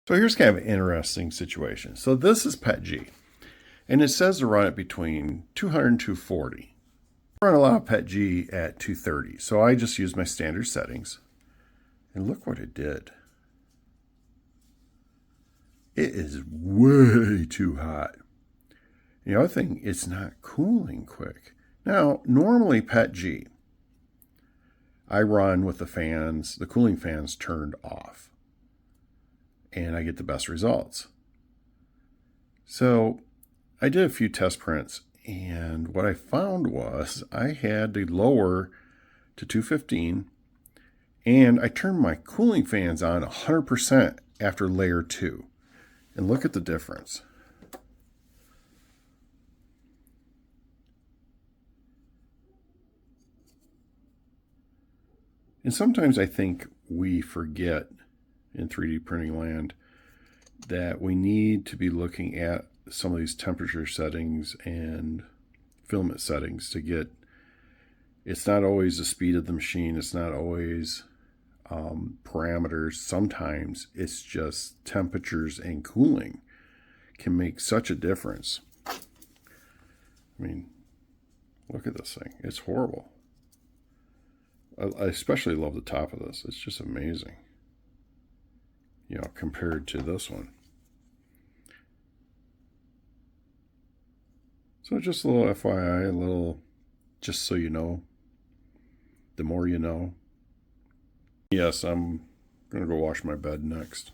So here's kind of an interesting situation. So this is PETG, and it says to run it between 200 and 240. I run a lot of PETG at 230, so I just use my standard settings. And look what it did. It is way too hot. The other thing, it's not cooling quick. Now, normally PETG, I run with the fans, the cooling fans turned off, and I get the best results. So I did a few test prints, and what I found was I had to lower to 215, and I turned my cooling fans on 100% after layer 2. And look at the difference. And sometimes I think we forget in 3D printing land that we need to be looking at some of these temperature settings and filament settings to get, it's not always the speed of the machine, it's not always parameters. Sometimes it's just temperatures and cooling can make such a difference. I mean, look at this thing, it's horrible. I especially love the top of this. It's just amazing, you know, compared to this one. So just a little FYI, a little, just so you know, the more you know. Yes, I'm going to go wash my bed next.